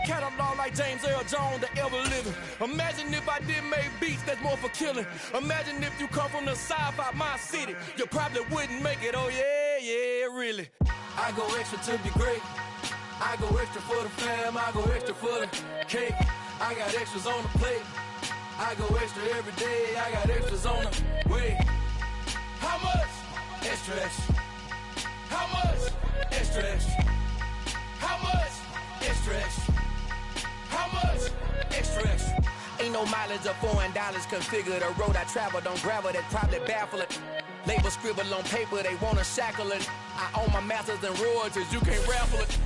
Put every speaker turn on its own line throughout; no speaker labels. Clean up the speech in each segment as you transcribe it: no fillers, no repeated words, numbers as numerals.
catalog like James Earl Jones, the ever living. Imagine if I did make beats that's more for killing. Imagine if you come from the south out my city, you probably wouldn't make it. Oh yeah, yeah, really. I go extra to be great. I go extra for the fam. I go extra for the cake. I got extras on the plate. I go extra every day. I got extras on the way. How much? Extra, extra. How much? Extra, extra. How much? Extra, extra. How much? Extra, extra. Ain't no mileage of $4 configure the road I travel. Don't gravel, that probably baffle it. Label scribble on paper, they wanna shackle it. I own my masters and royalties, you can't raffle it.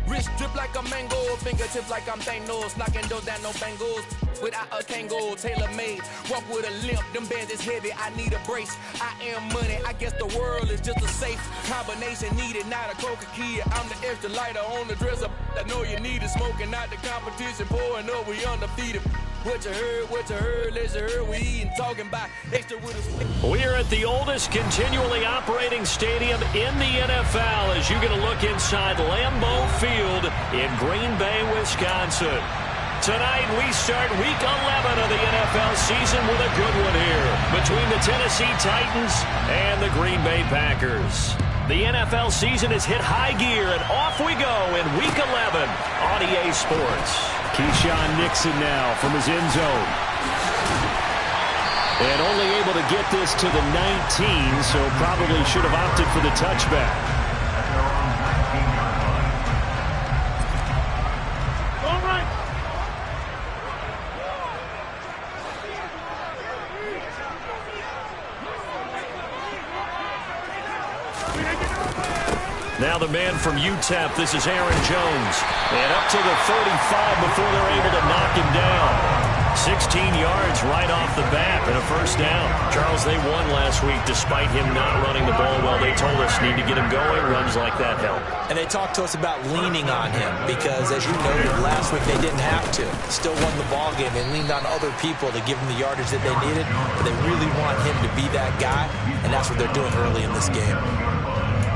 Wrist drip like a mango, fingertips like I'm Thanos. Knocking those down, no bangles. Without a Kango, tailor-made. Walk with a limp, them bands is heavy, I need a brace. I am money, I guess the world is just a safe combination needed, not a coca key. I'm the extra lighter on the dresser. I know you need it, smoking out the competition, pouring up, we undefeated. What you heard, let's hear we eating, talking about extra with us.
We're at the oldest continually operating stadium in the NFL as you get a look inside Lambeau Field in Green Bay, Wisconsin. Tonight we start Week 11 of the NFL season with a good one here between the Tennessee Titans and the Green Bay Packers. The NFL season has hit high gear, and off we go in Week 11 on EA Sports. Keyshawn Nixon now from his end zone. And only able to get this to the 19, so probably should have opted for the touchback.
All right.
Now the man from UTEP, this is Aaron Jones. And up to the 35 before they're able to knock him down. 16 yards right off the bat and a first down. Charles, they won last week despite him not running the ball well. They told us need to get him going. Runs like that help.
And they talked to us about leaning on him because, as you noted, last week they didn't have to. Still won the ball game. They leaned on other people to give them the yardage that they needed, but they really want him to be that guy, and that's what they're doing early in this game.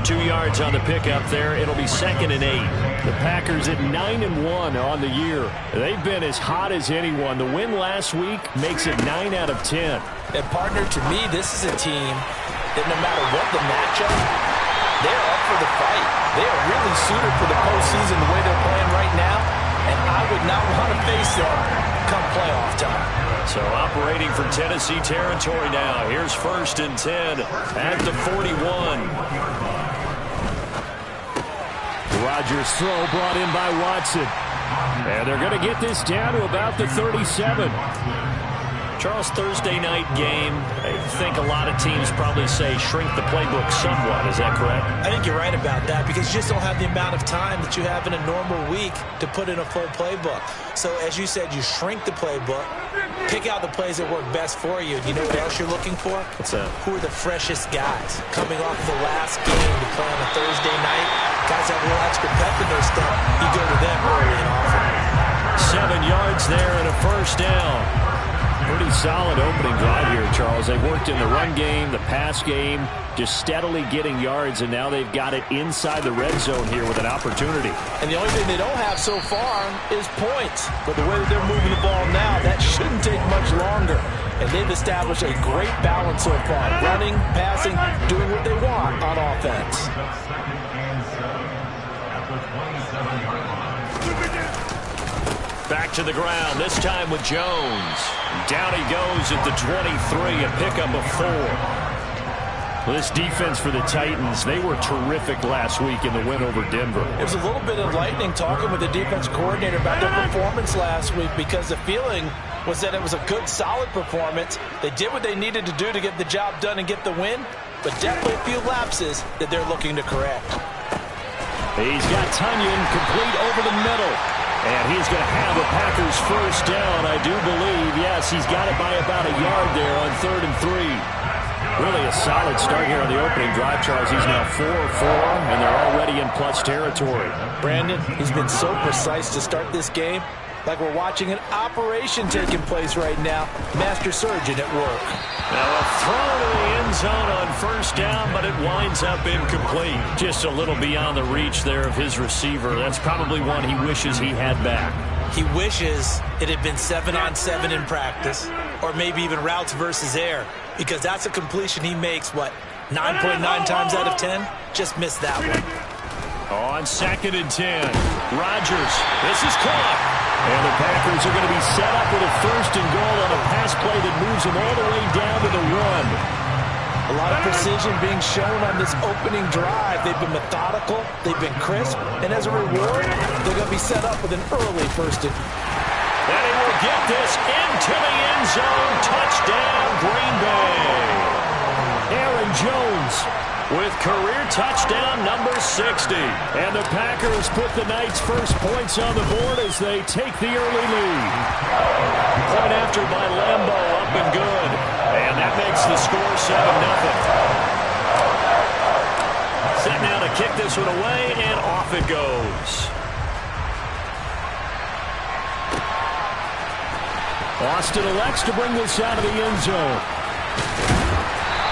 2 yards on the pickup there. It'll be 2nd and 8. The Packers at 9-1 on the year. They've been as hot as anyone. The win last week makes it 9 out of 10.
And, partner, to me, this is a team that no matter what the matchup, they're up for the fight. They are really suited for the postseason the way they're playing right now, and I would not want to face them come playoff time.
So operating from Tennessee territory now. Here's 1st and 10 at the 41.
Rodgers' throw brought in by Watson. And they're going to get this down to about the 37.
Charles, Thursday night game. I think a lot of teams probably say shrink the playbook somewhat. Is that correct?
I think you're right about that because you just don't have the amount of time that you have in a normal week to put in a full playbook. So, as you said, you shrink the playbook, pick out the plays that work best for you. You know what else you're looking for?
What's that?
Who are the freshest guys coming off the last game to play on a Thursday night? Guys have a little extra pep in their step. You go to them early and often.
7 yards there and a first down.
Pretty solid opening drive here, Charles. They've worked in the run game, the pass game, just steadily getting yards, and now they've got it inside the red zone here with an opportunity.
And the only thing they don't have so far is points. But the way that they're moving the ball now, that shouldn't take much longer. And they've established a great balance so far. Running, passing, doing what they want on offense.
Back to the ground, this time with Jones. Down he goes at the 23, a pickup of 4.
Well, this defense for the Titans, they were terrific last week in the win over Denver.
It was a little bit enlightening talking with the defense coordinator about their performance last week because the feeling was that it was a good, solid performance. They did what they needed to do to get the job done and get the win, but definitely a few lapses that they're looking to correct.
He's got Tunyon complete over the middle. And he's going to have a Packers first down, I do believe. Yes, he's got it by about a yard there on 3rd and 3. Really a solid start here on the opening drive, Charles. He's now 4-4, and they're already in plus territory.
Brandon, he's been so precise to start this game, like we're watching an operation taking place right now. Master surgeon at work.
Now a throw to the end zone on first down, but it winds up incomplete. Just a little beyond the reach there of his receiver. That's probably one he wishes he had back.
He wishes it had been 7-on-7 in practice, or maybe even routes versus air, because that's a completion he makes, 9.9 times out of 10? Just missed that one.
On 2nd and 10, Rodgers. This is caught. And the Packers are going to be set up with a 1st and goal on a pass play that moves them all the way down to the 1.
A lot of precision being shown on this opening drive. They've been methodical, they've been crisp, and as a reward, they're going to be set up with an early 1st and...
And he will get this into the end zone. Touchdown, Green Bay.
Aaron Jones
with career touchdown number 60.
And the Packers put the night's first points on the board as they take the early lead.
Point after by Lambo, up and good. And that makes the score 7-0. Set now to kick this one away, and off it goes.
Austin elects to bring this out of the end zone.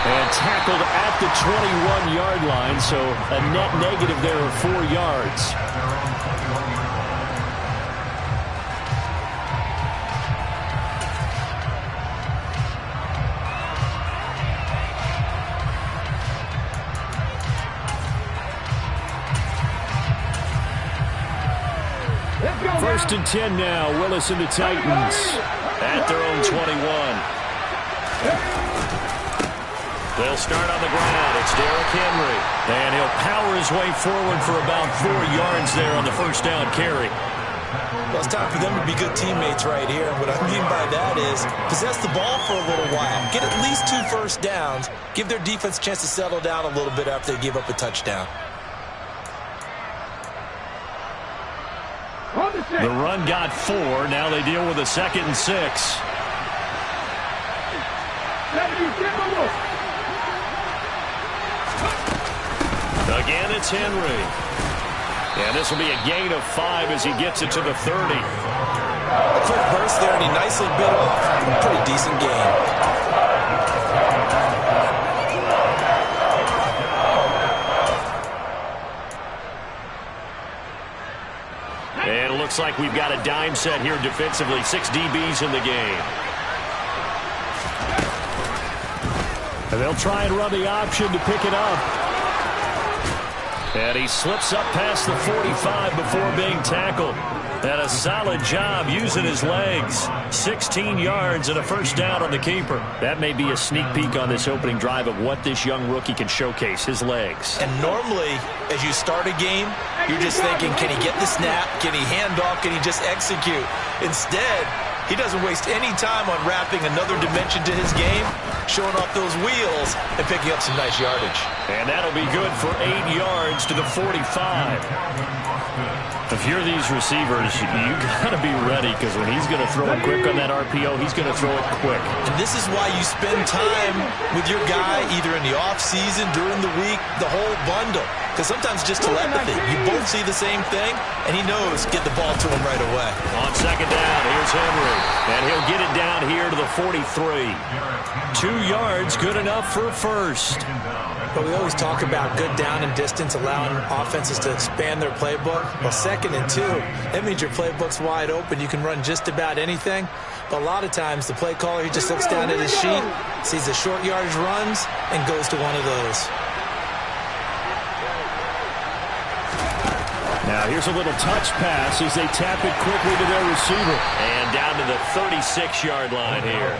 And tackled at the 21-yard line, so a net negative there of 4 yards. First and 10 now. Willis and the Titans
at their own 21. They'll start on the ground. It's Derrick Henry.
And he'll power his way forward for about 4 yards there on the first down carry.
Well, it's time for them to be good teammates right here. And what I mean by that is possess the ball for a little while. Get at least 2 first downs. Give their defense a chance to settle down a little bit after they give up a touchdown.
The run got 4. Now they deal with a 2nd and 6.
Again, it's Henry.
And this will be a gain of 5 as he gets it to the 30.
A quick burst there, and he nicely bit off a pretty decent gain.
And it looks like we've got a dime set here defensively. 6 DBs in the game.
And they'll try and run the option to pick it up.
And he slips up past the 45 before being tackled. And a solid job using his legs. 16 yards and a first down on the keeper.
That may be a sneak peek on this opening drive of what this young rookie can showcase, his legs.
And normally, as you start a game, you're just thinking, can he get the snap? Can he hand off? Can he just execute? Instead, he doesn't waste any time on wrapping another dimension to his game, showing off those wheels and picking up some nice yardage.
And that'll be good for 8 yards to the 45.
If you're these receivers, you got to be ready, because when he's going to throw it quick on that RPO, he's going to throw it quick.
And this is why you spend time with your guy either in the offseason, during the week, the whole bundle. Because sometimes just telepathy. You both see the same thing, and he knows get the ball to him right away.
On 2nd down, here's Henry. And he'll get it down here to the 43.
2 yards, good enough for a first.
But we always talk about good down and distance, allowing offenses to expand their playbook. Well, 2nd and 2, that means your playbook's wide open. You can run just about anything. But a lot of times, the play caller, he just looks down at his sheet, sees the short yardage runs, and goes to one of those.
Now, here's a little touch pass as they tap it quickly to their receiver.
And down to the 36-yard line here.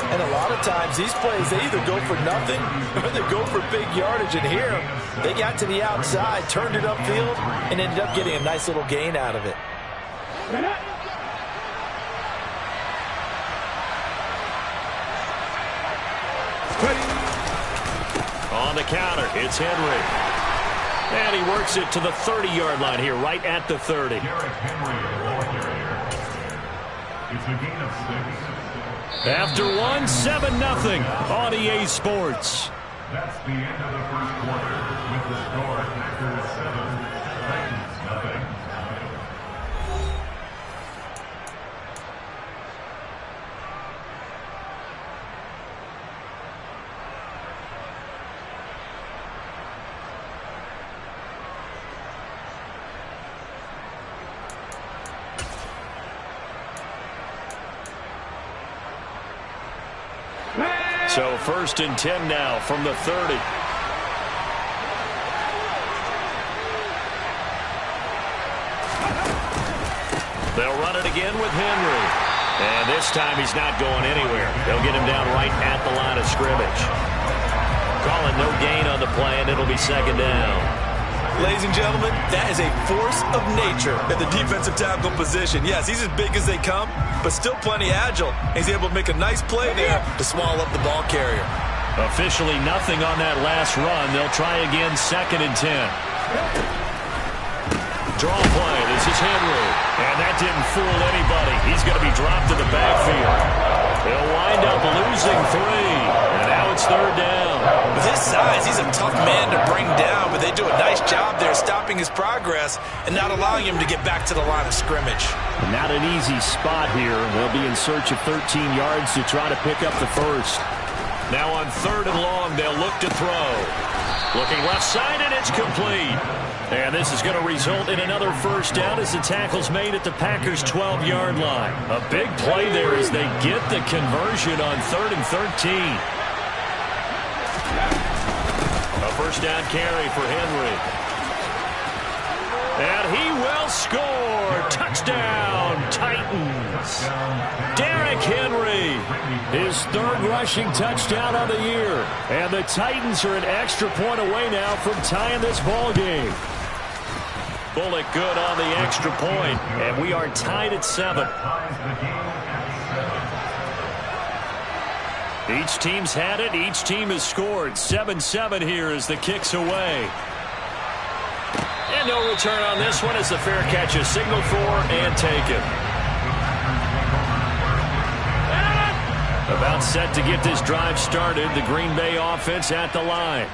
And a lot of times, these plays, they either go for nothing or they go for big yardage. And here, they got to the outside, turned it upfield, and ended up getting a nice little gain out of it.
On the counter, it's Henry. And he works it to the 30-yard line here, right at the 30.
After 1, 7-0 on EA Sports.
That's the end of the first quarter with the score Packers 7, Titans 0.
So 1st and 10 now from the 30. They'll run it again with Henry. And this time he's not going anywhere. They'll get him down right at the line of scrimmage. Calling no gain on the play, and it'll be 2nd down.
Ladies and gentlemen, that is a force of nature at the defensive tackle position. Yes, he's as big as they come, but still plenty agile. He's able to make a nice play there to swallow up the ball carrier.
Officially nothing on that last run. They'll try again 2nd and 10. Draw play. This is Henry. And that didn't fool anybody. He's going to be dropped to the backfield. They'll wind up losing 3. And now it's 3rd down.
With his size, he's a tough man to bring down, but they do a nice job there stopping his progress and not allowing him to get back to the line of scrimmage.
Not an easy spot here. They'll be in search of 13 yards to try to pick up the first.
Now on 3rd and long, they'll look to throw. Looking left side, and it's complete. And this is going to result in another 1st down as the tackle's made at the Packers' 12-yard line. A big play there as they get the conversion on 3rd and 13. A 1st down carry for Henry. And he will score. Touchdown, Titans. Derrick Henry, his 3rd rushing touchdown of the year. And the Titans are an extra point away now from tying this ball game. Bullock good on the extra point, and we are tied at 7. Each team's had it. Each team has scored. 7-7 here as the kick's away. And no return on this one as the fair catch is signaled for and taken. About set to get this drive started. The Green Bay offense at the line.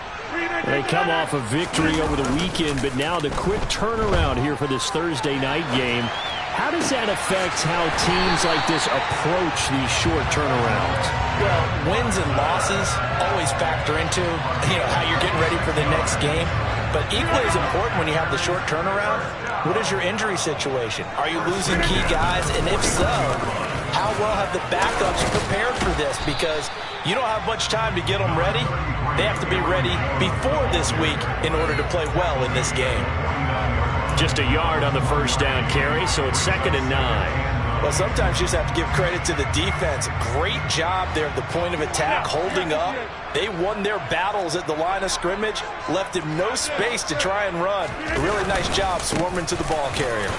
They come off a victory over the weekend, but now the quick turnaround here for this Thursday night game. How does that affect how teams like this approach these short turnarounds?
Well, wins and losses always factor into, how you're getting ready for the next game. But equally as important when you have the short turnaround, what is your injury situation? Are you losing key guys? And if so, how well have the backups prepared for this? Because you don't have much time to get them ready. They have to be ready before this week in order to play well in this game.
Just a yard on the 1st down carry, so it's 2nd and 9.
Well, sometimes you just have to give credit to the defense. Great job there at the point of attack, holding up. They won their battles at the line of scrimmage, left him no space to try and run. A really nice job swarming to the ball carrier.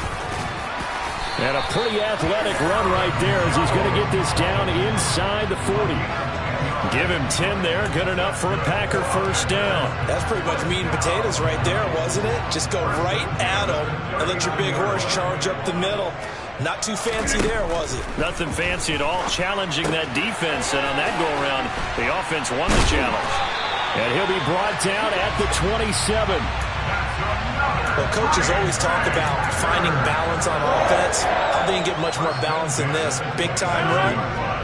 And a pretty athletic run right there as he's going to get this down inside the 40.
Give him 10 there. Good enough for a Packer 1st down.
That's pretty much meat and potatoes right there, wasn't it? Just go right at him and let your big horse charge up the middle. Not too fancy there, was it?
Nothing fancy at all. Challenging that defense, and on that go-around, the offense won the challenge.
And he'll be brought down at the 27.
Well, coaches always talk about finding balance on offense. I think you get much more balance than this. Big-time run,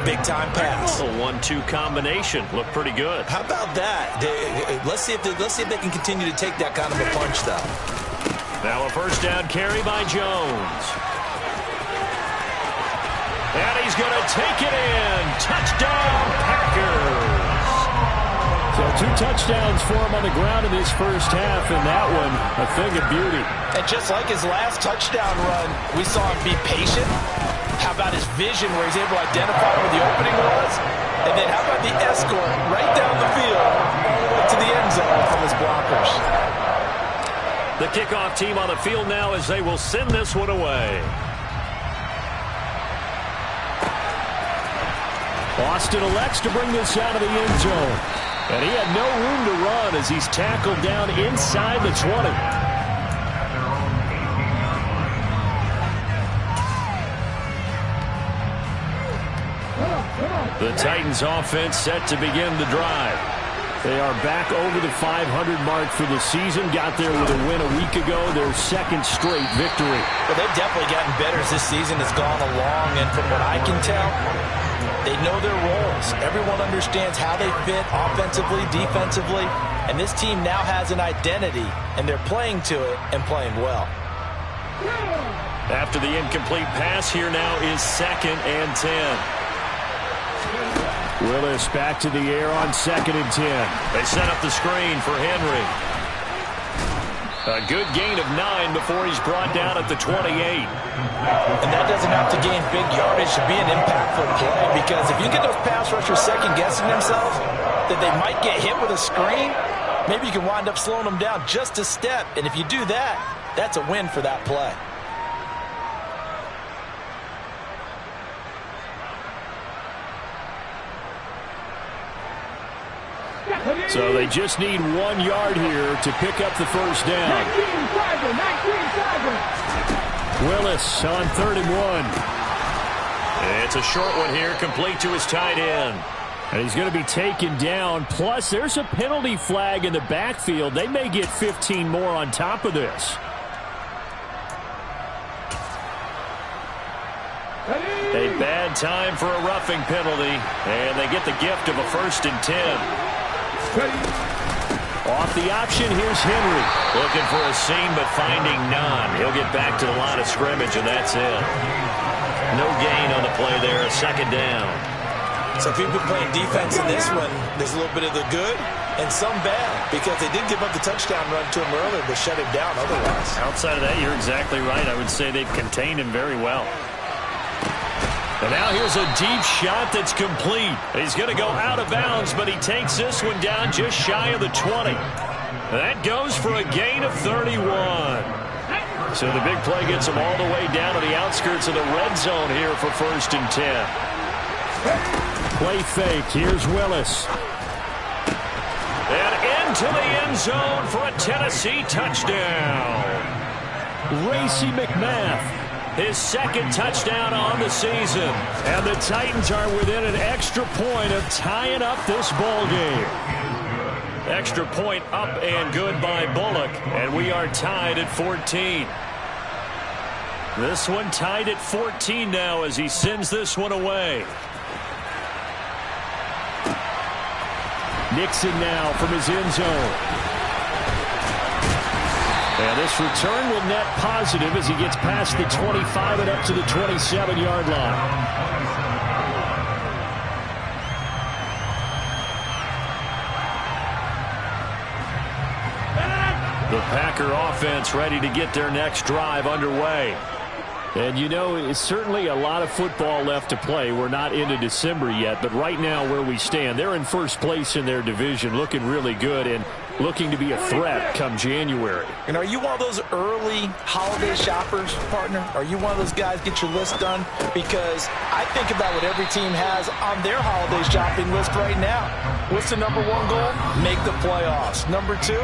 big-time pass.
A 1-2 combination. Looked pretty good.
How about that? Let's see if they can continue to take that kind of a punch, though.
Now a 1st down carry by Jones. And he's going to take it in. Touchdown, Packers.
So 2 touchdowns for him on the ground in his 1st half, and that one a thing of beauty.
And just like his last touchdown run, we saw him be patient. How about his vision where he's able to identify where the opening was? And then how about the escort right down the field all the way to the end zone from his blockers?
The kickoff team on the field now as they will send this one away.
Austin elects to bring this out of the end zone. And he had no room to run as he's tackled down inside the 20.
The Titans offense set to begin the drive.
They are back over the 500 mark for the season. Got there with a win a week ago, their 2nd straight victory.
Well, they've definitely gotten better as this season has gone along, and from what I can tell, they know their roles. Everyone understands how they fit offensively, defensively, and this team now has an identity, and they're playing to it and playing well.
After the incomplete pass, here now is 2nd and 10.
Willis back to the air on 2nd and 10.
They set up the screen for Henry. A good gain of 9 before he's brought down at the 28.
And that doesn't have to gain big yardage to be an impactful play, because if you get those pass rushers second-guessing themselves that they might get hit with a screen, maybe you can wind up slowing them down just a step. And if you do that, that's a win for that play.
So they just need 1 yard here to pick up the first down. Willis on 3rd and 1.
It's a short one here, complete to his tight end.
And he's going to be taken down. Plus, there's a penalty flag in the backfield. They may get 15 more on top of this.
A bad time for a roughing penalty, and they get the gift of a 1st and 10.
Off the option, here's Henry.
Looking for a seam, but finding none. He'll get back to the line of scrimmage, and that's it. No gain on the play there, a 2nd down.
So if you've been playing defense in this one, there's a little bit of the good and some bad, because they did give up the touchdown run to him earlier, but shut him down otherwise.
Outside of that, you're exactly right. I would say they've contained him very well.
And now here's a deep shot that's complete. He's going to go out of bounds, but he takes this one down just shy of the 20. That goes for a gain of 31. So the big play gets him all the way down to the outskirts of the red zone here for 1st and 10.
Play fake. Here's Willis.
And into the end zone for a Tennessee touchdown.
Racey McMath.
His 2nd touchdown on the season.
And the Titans are within an extra point of tying up this ball game.
Extra point up and good by Bullock. And we are tied at 14. This one tied at 14 now as he sends this one away.
Nixon now from his end zone. And this return will net positive as he gets past the 25 and up to the 27-yard line.
The Packer offense ready to get their next drive underway.
And, you know, it's certainly a lot of football left to play. We're not into December yet, but right now where we stand, they're in first place in their division, looking really good and looking to be a threat come January.
And are you one of those early holiday shoppers, partner? Are you one of those guys get your list done? Because I think about what every team has on their holiday shopping list right now. What's the number 1 goal? Make the playoffs. Number 2,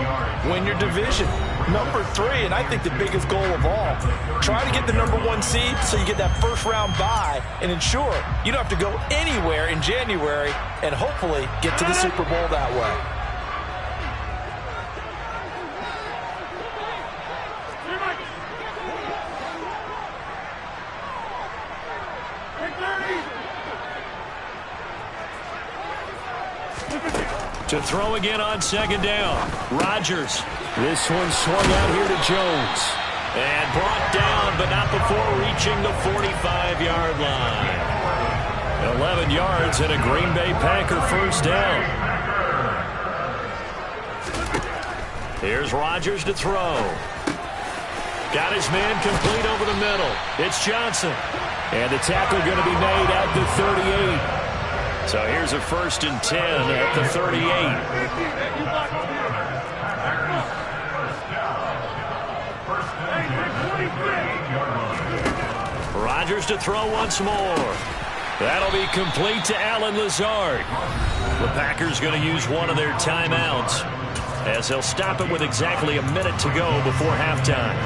win your division. Number 3, and I think the biggest goal of all, try to get the number 1 seed so you get that first-round bye and ensure you don't have to go anywhere in January and hopefully get to the Super Bowl that way.
To throw again on 2nd down. Rodgers.
This one swung out here to Jones.
And brought down, but not before reaching the 45-yard line. 11 yards and a Green Bay Packer first down. Here's Rodgers to throw. Got his man complete over the middle. It's Johnson.
And the tackle going to be made at the 38.
So here's a 1st and 10 at the 38. Rodgers to throw once more. That'll be complete to Allen Lazard. The Packers going to use one of their timeouts as they'll stop it with exactly a minute to go before halftime.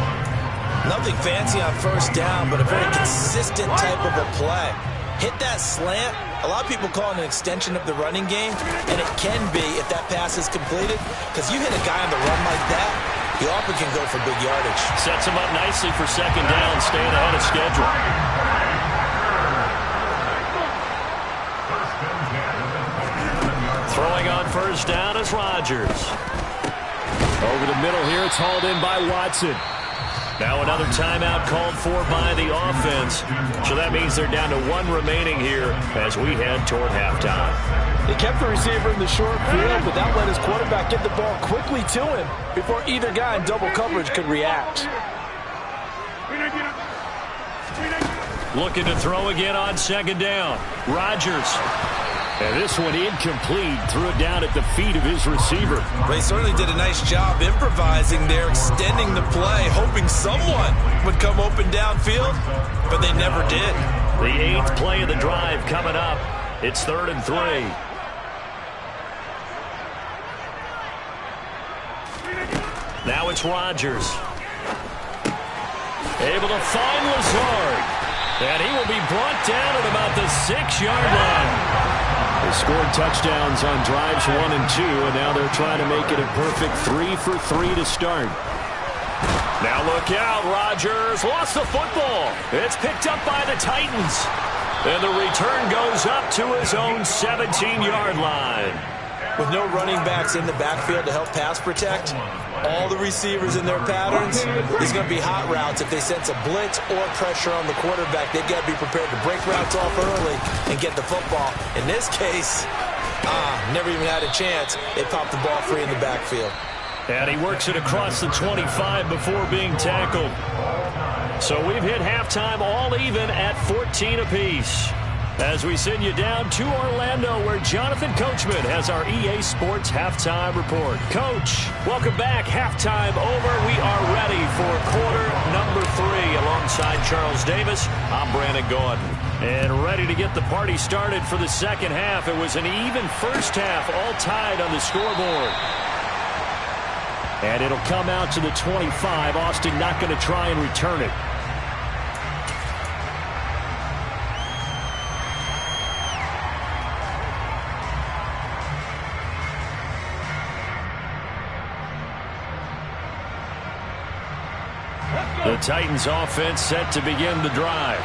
Nothing fancy on 1st down, but a very consistent type of a play. Hit that slant. A lot of people call it an extension of the running game, and it can be if that pass is completed, because you hit a guy on the run like that, he often can go for big yardage.
Sets him up nicely for 2nd down, staying ahead of schedule. Throwing on 1st down is Rodgers.
Over the middle here, it's hauled in by Watson.
Now another timeout called for by the offense. So that means they're down to 1 remaining here as we head toward halftime.
They kept the receiver in the short field, but that let his quarterback get the ball quickly to him before either guy in double coverage could react.
Looking to throw again on second down. Rodgers. And this one incomplete. Threw it down at the feet of his receiver.
Well, he certainly did a nice job improvising there, extending the play, hoping someone would come open downfield, but they never did.
The 8th play of the drive coming up. It's 3rd and 3. Now it's Rodgers. Able to find Lazard. And he will be brought down at about the 6-yard line.
They scored touchdowns on drives 1 and 2, and now they're trying to make it a perfect 3 for 3 to start.
Now look out, Rodgers lost the football. It's picked up by the Titans. And the return goes up to his own 17-yard line.
With no running backs in the backfield to help pass protect, all the receivers in their patterns, these are going to be hot routes. If they sense a blitz or pressure on the quarterback, they've got to be prepared to break routes off early and get the football. In this case, never even had a chance. They popped the ball free in the backfield.
And he works it across the 25 before being tackled. So we've hit halftime all even at 14 apiece. As we send you down to Orlando, where Jonathan Coachman has our EA Sports Halftime Report. Coach, welcome back. Halftime over. We are ready for quarter number 3. Alongside Charles Davis, I'm Brandon Gordon. And ready to get the party started for the second half. It was an even first half, all tied on the scoreboard. And it'll come out to the 25. Austin not going to try and return it. The Titans offense set to begin the drive.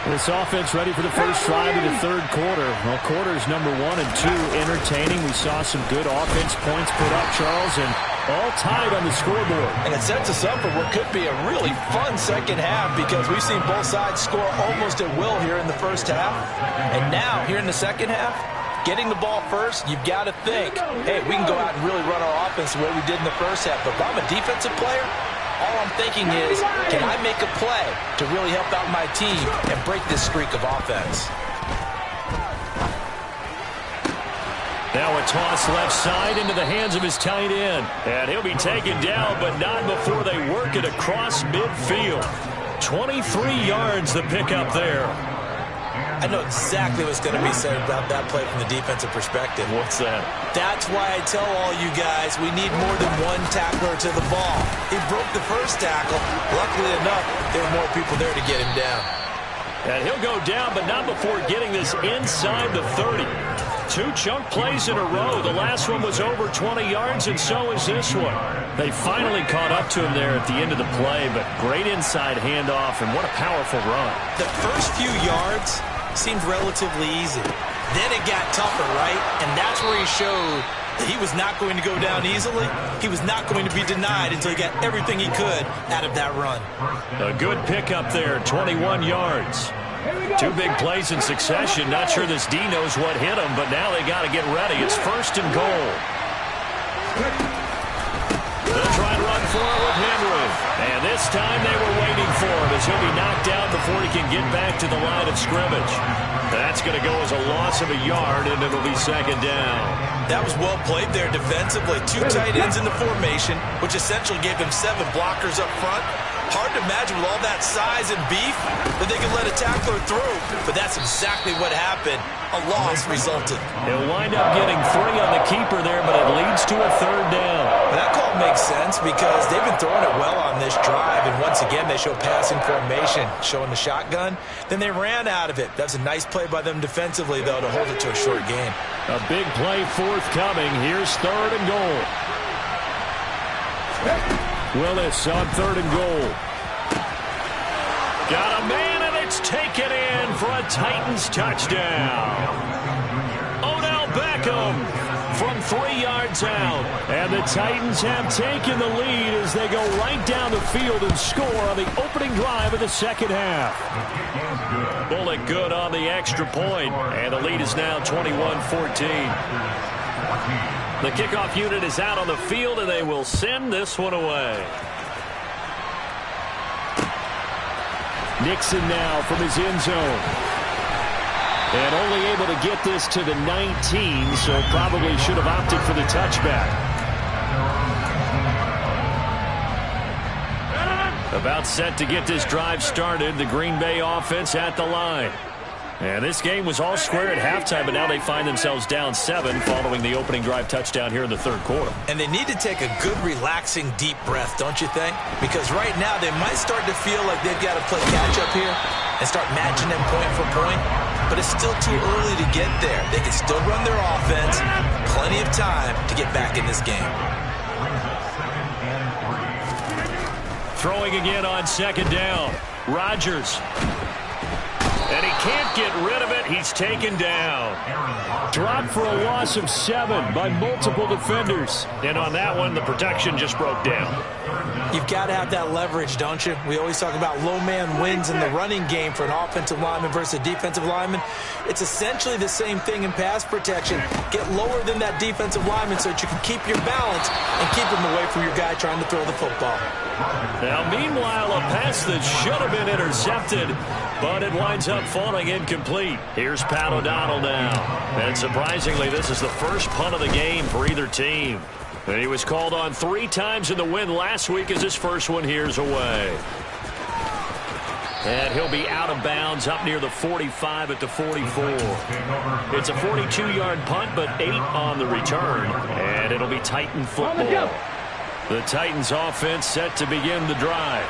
This offense ready for the first drive of the third quarter. Well, quarters number 1 and 2 entertaining. We saw some good offense points put up, Charles, and all tied on the scoreboard.
And it sets us up for what could be a really fun second half because we've seen both sides score almost at will here in the first half. And now, here in the second half, getting the ball first, you've got to think, hey, we can go out and really run our offense the way we did in the first half. But if I'm a defensive player, all I'm thinking is, can I make a play to really help out my team and break this streak of offense?
Now a toss left side into the hands of his tight end. And he'll be taken down, but not before they work it across midfield. 23 yards the pickup there.
I know exactly what's going to be said about that play from the defensive perspective.
What's that?
That's why I tell all you guys we need more than one tackler to the ball. He broke the first tackle. Luckily enough, there were more people there to get him down.
And he'll go down, but not before getting this inside the 30. 2 chunk plays in a row. The last one was over 20 yards, and so is this one. They finally caught up to him there at the end of the play, but great inside handoff, and what a powerful run.
The first few yards seemed relatively easy. Then it got tougher, right? And that's where he showed that he was not going to go down easily. He was not going to be denied until he got everything he could out of that run.
A good pickup there, 21 yards. 2 big plays in succession. Not sure this D knows what hit him, but now they got to get ready. It's 1st and goal. They'll try and run for it with Henry. And this time they were waiting for him as he'll be knocked down before he can get back to the line of scrimmage. That's going to go as a loss of a yard, and it'll be 2nd down.
That was well played there defensively. 2 tight ends in the formation, which essentially gave them 7 blockers up front. Hard to imagine with all that size and beef that they could let a tackler through. But that's exactly what happened. A loss resulted.
They'll wind up getting 3 on the keeper there, but it leads to a 3rd down.
Well, that call makes sense because they've been throwing it well on this drive. And once again, they show passing formation, showing the shotgun. Then they ran out of it. That's a nice play by them defensively, though, to hold it to a short game.
A big play forthcoming. Here's 3rd and goal. Willis on 3rd and goal. Got a man, and it's taken in for a Titans touchdown. Odell Beckham from 3 yards down.
And the Titans have taken the lead as they go right down the field and score on the opening drive of the second half.
Bullet good on the extra point, and the lead is now 21-14. The kickoff unit is out on the field, and they will send this one away.
Nixon now from his end zone. And only able to get this to the 19, so probably should have opted for the touchback.
About set to get this drive started, the Green Bay offense at the line. And this game was all square at halftime, but now they find themselves down 7 following the opening drive touchdown here in the third quarter.
And they need to take a good, relaxing, deep breath, don't you think? Because right now they might start to feel like they've got to play catch-up here and start matching them point for point. But it's still too early to get there. They can still run their offense. Plenty of time to get back in this game.
Throwing again on second down. Rodgers. And he can't get rid of it. He's taken down.
Dropped for a loss of 7 by multiple defenders.
And on that one, the protection just broke down.
You've got to have that leverage, don't you? We always talk about low man wins in the running game for an offensive lineman versus a defensive lineman. It's essentially the same thing in pass protection. Get lower than that defensive lineman so that you can keep your balance and keep him away from your guy trying to throw the football.
Now, meanwhile, a pass that should have been intercepted, but it winds up falling incomplete. Here's Pat O'Donnell now. And surprisingly, this is the first punt of the game for either team. And he was called on 3 times in the win last week as his first one here's away. And he'll be out of bounds up near the 45 at the 44. It's a 42-yard punt, but 8 on the return. And it'll be Titan football. The Titans offense set to begin the drive.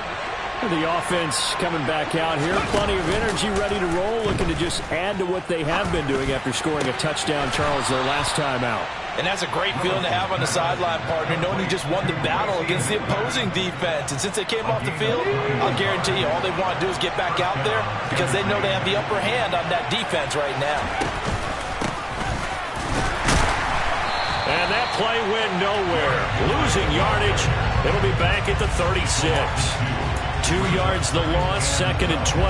The offense coming back out here. Plenty of energy, ready to roll, looking to just add to what they have been doing after scoring a touchdown, Charles, their last time out.
And that's a great feeling to have on the sideline, partner, knowing you just won the battle against the opposing defense. And since they came off the field, I'll guarantee you all they want to do is get back out there because they know they have the upper hand on that defense right now.
And that play went nowhere. Losing yardage. It'll be back at the 36. 2 yards the loss, 2nd and 12.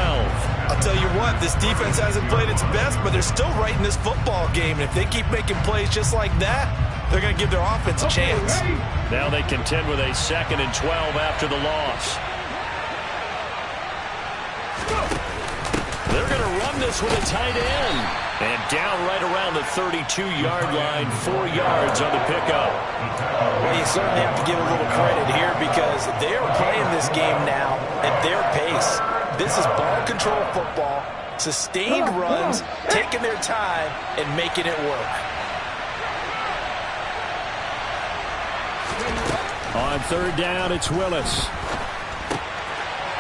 I'll tell you what, this defense hasn't played its best, but they're still right in this football game. And if they keep making plays just like that, they're going to give their offense a chance.
Now they contend with a 2nd and 12 after the loss. They're going to run this with a tight end. And down right around the 32-yard line, 4 yards on the pickup.
Well, you certainly have to give a little credit here because they're playing this game now at their pace. This is ball control football, sustained runs, taking their time, and making it work.
On 3rd down, it's Willis.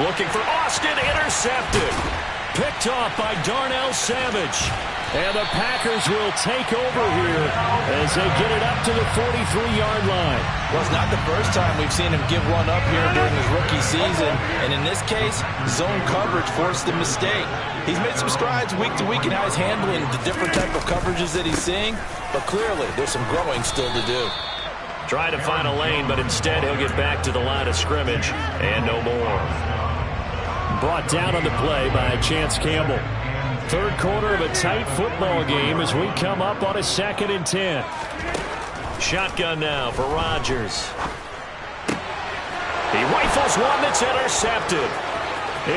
Looking for Austin, intercepted. Picked off by Darnell Savage.
And the Packers will take over here as they get it up to the 43-yard line.
Well, it's not the first time we've seen him give one up here during his rookie season. And in this case, zone coverage forced the mistake. He's made some strides week to week in how he's handling the different type of coverages that he's seeing. But clearly, there's some growing still to do.
Trying to find a lane, but instead he'll get back to the line of scrimmage and no more.
Brought down on the play by Chance Campbell. 3rd quarter of a tight football game as we come up on a 2nd and 10.
Shotgun now for Rodgers. He rifles one that's intercepted.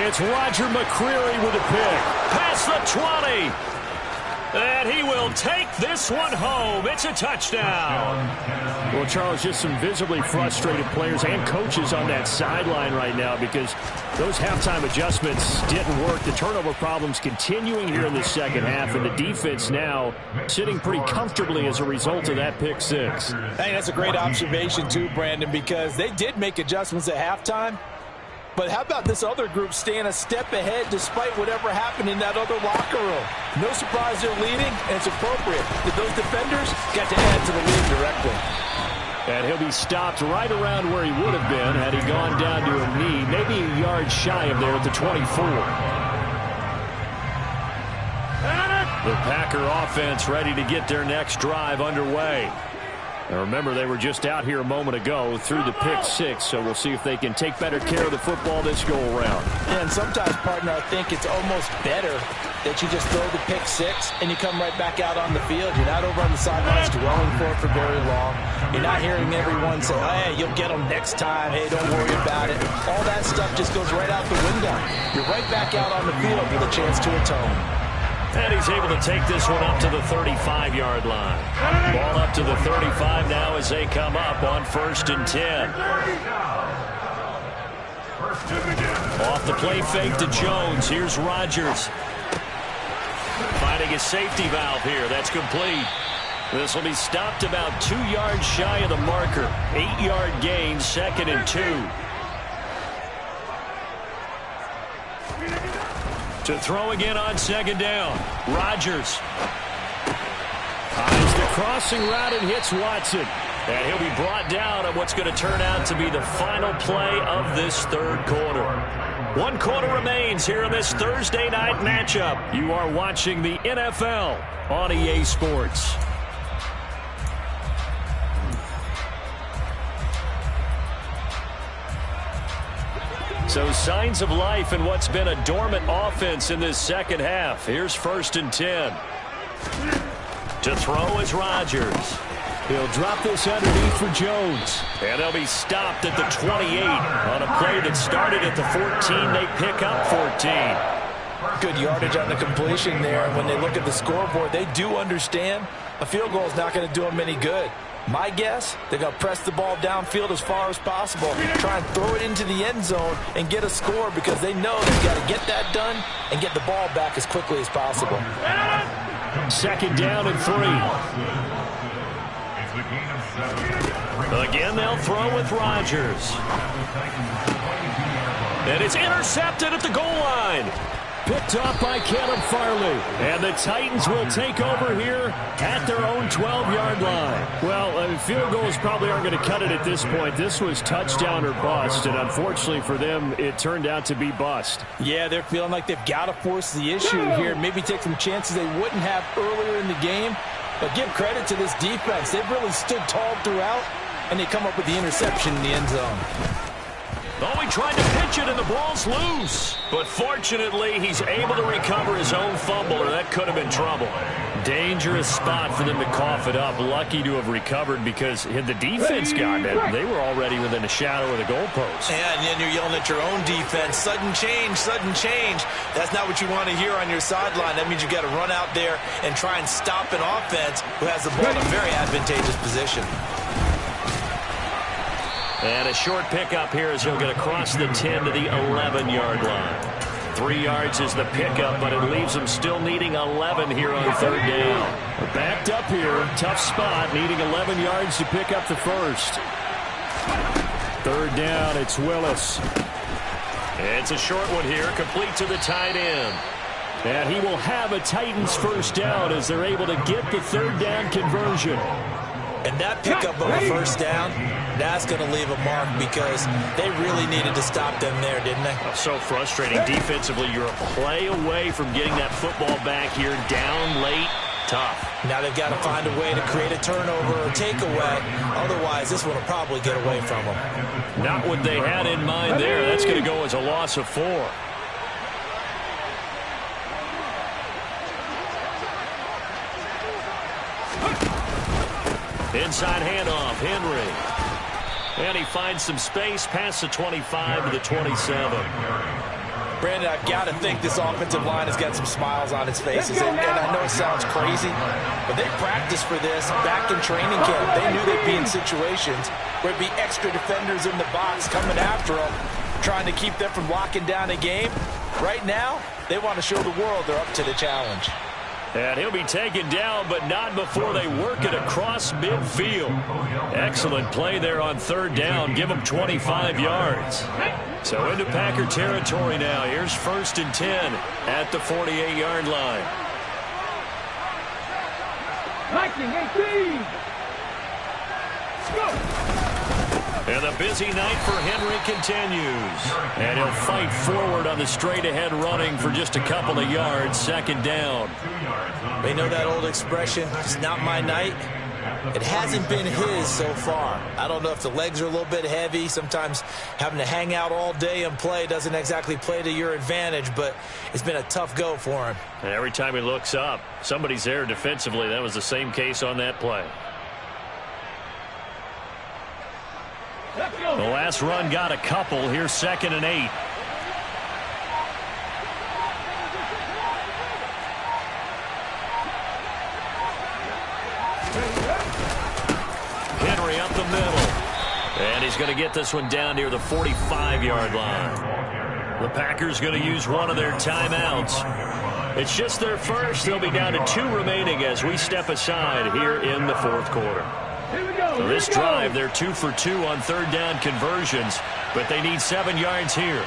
It's Roger McCreary with a pick.
Past the 20. And he will take this one home. It's a touchdown.
Well, Charles, just some visibly frustrated players and coaches on that sideline right now because those halftime adjustments didn't work. The turnover problems continuing here in the second half, and the defense now sitting pretty comfortably as a result of that pick 6.
I think that's a great observation too, Brandon, because they did make adjustments at halftime. But how about this other group staying a step ahead despite whatever happened in that other locker room? No surprise they're leading, and it's appropriate that those defenders got to add to the lead directly.
And he'll be stopped right around where he would have been had he gone down to a knee, maybe a yard shy of there at the 24.
The Packer offense ready to get their next drive underway.
And remember, they were just out here a moment ago through the pick six, so we'll see if they can take better care of the football this go-around.
Yeah, and sometimes, partner, I think it's almost better that you just throw the pick six and you come right back out on the field. You're not over on the sidelines dwelling for it for very long. You're not hearing everyone say, hey, you'll get them next time. Hey, don't worry about it. All that stuff just goes right out the window. You're right back out on the field with a chance to atone.
And he's able to take this one up to the 35-yard line. Ball up to the 35 now as they come up on 1st and 10. Off the play fake to Jones. Here's Rodgers. Finding his safety valve here. That's complete. This will be stopped about 2 yards shy of the marker. 8-yard gain, 2nd and 2. To throw again on 2nd down. Rodgers. Finds the crossing route and hits Watson. And he'll be brought down on what's going to turn out to be the final play of this 3rd quarter. 1 quarter remains here in this Thursday night matchup. You are watching the NFL on EA Sports. So signs of life in what's been a dormant offense in this 2nd half. Here's 1st and 10. To throw is Rodgers. He'll drop this underneath for Jones. And they'll be stopped at the 28 on a play that started at the 14. They pick up 14.
Good yardage on the completion there. And when they look at the scoreboard, they do understand a field goal is not going to do them any good. My guess, they're going to press the ball downfield as far as possible, try and throw it into the end zone and get a score because they know they've got to get that done and get the ball back as quickly as possible.
2nd down and 3. Again, they'll throw with Rodgers. And it's intercepted at the goal line. Picked off by Caleb Farley. And the Titans will take over here at their own 12-yard line. Well, field goals probably aren't going to cut it at this point. This was touchdown or bust, and unfortunately for them, it turned out to be bust.
Yeah, they're feeling like they've got to force the issue here. Maybe take some chances they wouldn't have earlier in the game. But give credit to this defense. They've really stood tall throughout, and they come up with the interception in the end zone.
Oh, he tried to pitch it, and the ball's loose. But fortunately, he's able to recover his own fumble, or that could have been trouble. Dangerous spot for them to cough it up. Lucky to have recovered because had the defense gotten it, they were already within a shadow of the goalpost.
Yeah, and then you're yelling at your own defense. Sudden change, sudden change. That's not what you want to hear on your sideline. That means you got to run out there and try and stop an offense who has the ball in a very advantageous position.
And a short pickup here as he'll get across the 10 to the 11-yard line. 3 yards is the pickup, but it leaves them still needing 11 here on 3rd down.
We're backed up here. Tough spot, needing 11 yards to pick up the first. 3rd down, it's Willis.
It's a short one here, complete to the tight end.
And he will have a Titans first down as they're able to get the 3rd down conversion.
And that pickup of a first down, that's going to leave a mark because they really needed to stop them there, didn't they?
So frustrating. Defensively, you're a play away from getting that football back here down late. Tough.
Now they've got to find a way to create a turnover or takeaway. Otherwise, this one will probably get away from them.
Not what they had in mind there. That's going to go as a loss of 4. Inside handoff, Henry. And he finds some space past the 25 to the 27.
Brandon, I've got to think this offensive line has got some smiles on its faces. And I know it sounds crazy, but they practiced for this back in training camp. They knew they'd be in situations where it'd be extra defenders in the box coming after them, trying to keep them from locking down a game. Right now, they want to show the world they're up to the challenge.
And he'll be taken down, but not before they work it across midfield. Excellent play there on 3rd down. Give them 25 yards. So into Packer territory now. Here's 1st and 10 at the 48-yard line.
19-18. Go.
And the busy night for Henry continues. And he'll fight forward on the straight-ahead running for just a couple of yards. 2nd down.
They know that old expression, it's not my night. It hasn't been his so far. I don't know if the legs are a little bit heavy. Sometimes having to hang out all day and play doesn't exactly play to your advantage, but it's been a tough go for him.
And every time he looks up, somebody's there defensively. That was the same case on that play. The last run got a couple. Here's 2nd and 8. Henry up the middle. And he's going to get this one down near the 45-yard line. The Packers going to use one of their timeouts. It's just their first. They'll be down to 2 remaining as we step aside here in the 4th quarter. So this drive, they're 2 for 2 on 3rd down conversions, but they need 7 yards here.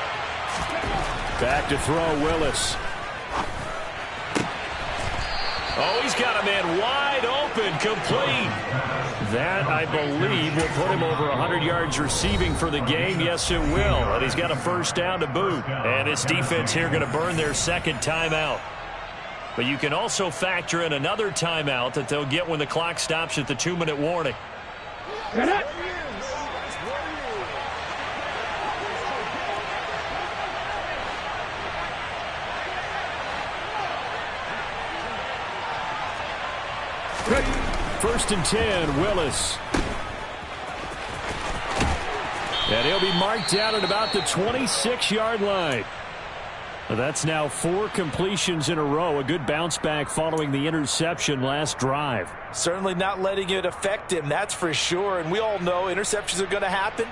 Back to throw, Willis.
Oh, he's got a man wide open, complete. That, I believe, will put him over 100 yards receiving for the game. Yes, it will. And he's got a 1st down to boot. And his defense here going to burn their 2nd timeout. But you can also factor in another timeout that they'll get when the clock stops at the 2-minute warning.
First and 10, Willis. And he'll be marked down at about the 26-yard line. That's now 4 completions in a row. A good bounce back following the interception last drive.
Certainly not letting it affect him, that's for sure. And we all know interceptions are going to happen.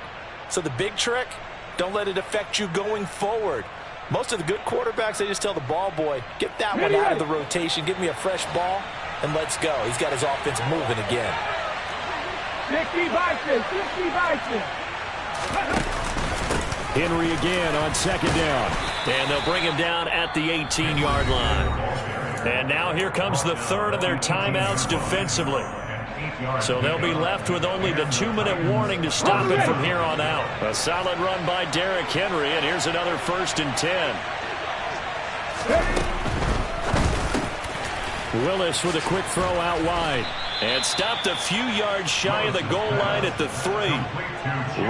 So the big trick, don't let it affect you going forward. Most of the good quarterbacks, they just tell the ball boy, get that one out of the rotation, give me a fresh ball, and let's go. He's got his offense moving again.
60 Bison.
Henry again on 2nd down.
And they'll bring him down at the 18-yard line. And now here comes the 3rd of their timeouts defensively. So they'll be left with only the 2-minute warning to stop it from here on out. A solid run by Derrick Henry, and here's another 1st and 10.
Willis with a quick throw out wide.
And stopped a few yards shy of the goal line at the 3.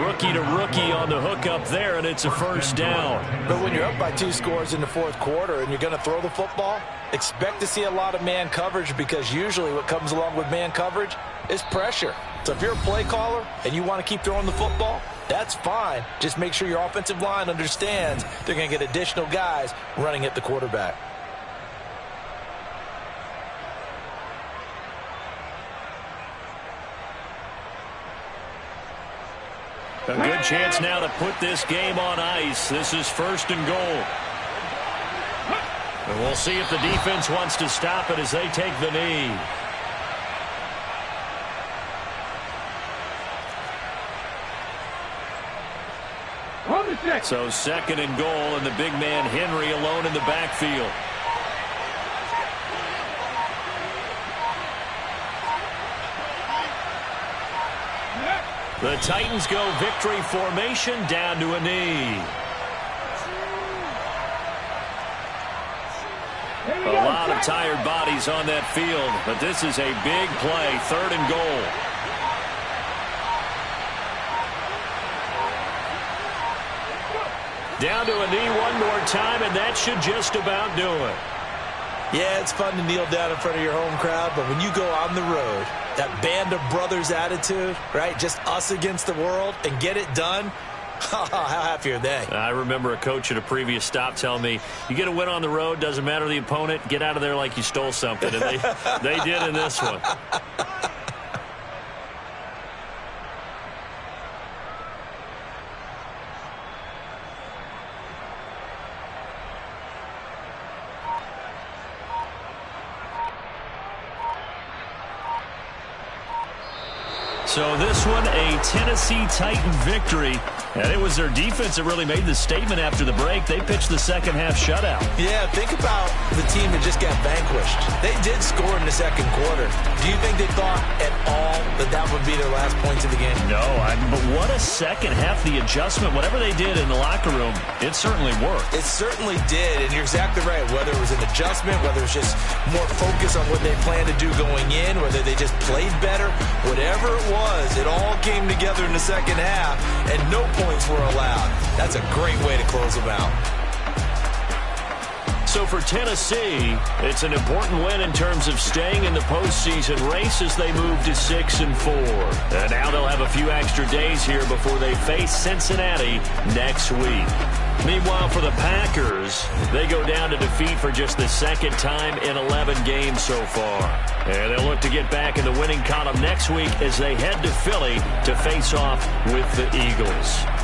Rookie to rookie on the hook up there, and it's a 1st down.
But when you're up by 2 scores in the 4th quarter and you're going to throw the football, expect to see a lot of man coverage, because usually what comes along with man coverage is pressure. So if you're a play caller and you want to keep throwing the football, that's fine. Just make sure your offensive line understands they're going to get additional guys running at the quarterback.
A good chance now to put this game on ice. This is 1st and goal. And we'll see if the defense wants to stop it as they take the knee. So 2nd and goal, and the big man Henry alone in the backfield. The Titans go victory formation down to a knee. A lot of tired bodies on that field, but this is a big play, 3rd and goal. Down to a knee one more time, and that should just about do it.
Yeah, it's fun to kneel down in front of your home crowd, but when you go on the road, that band of brothers attitude, right? Just us against the world and get it done. How happy are they?
I remember a coach at a previous stop telling me, you get a win on the road, doesn't matter the opponent, get out of there like you stole something. And they did in this one. So this one, a Tennessee Titan victory. And it was their defense that really made the statement after the break. They pitched the second half shutout.
Yeah, think about the team that just got vanquished. They did score in the second quarter. Do you think they thought at all that that would be their last points of the game?
No, but what a second half. The adjustment, whatever they did in the locker room, it certainly worked.
It certainly did, and you're exactly right. Whether it was an adjustment, whether it was just more focus on what they planned to do going in, whether they just played better, whatever it was, it all came together in the second half, and no points were allowed. That's a great way to close them out.
So for Tennessee, it's an important win in terms of staying in the postseason race as they move to 6-4. And now they'll have a few extra days here before they face Cincinnati next week. Meanwhile, for the Packers, they go down to defeat for just the second time in 11 games so far. And they'll look to get back in the winning column next week as they head to Philly to face off with the Eagles.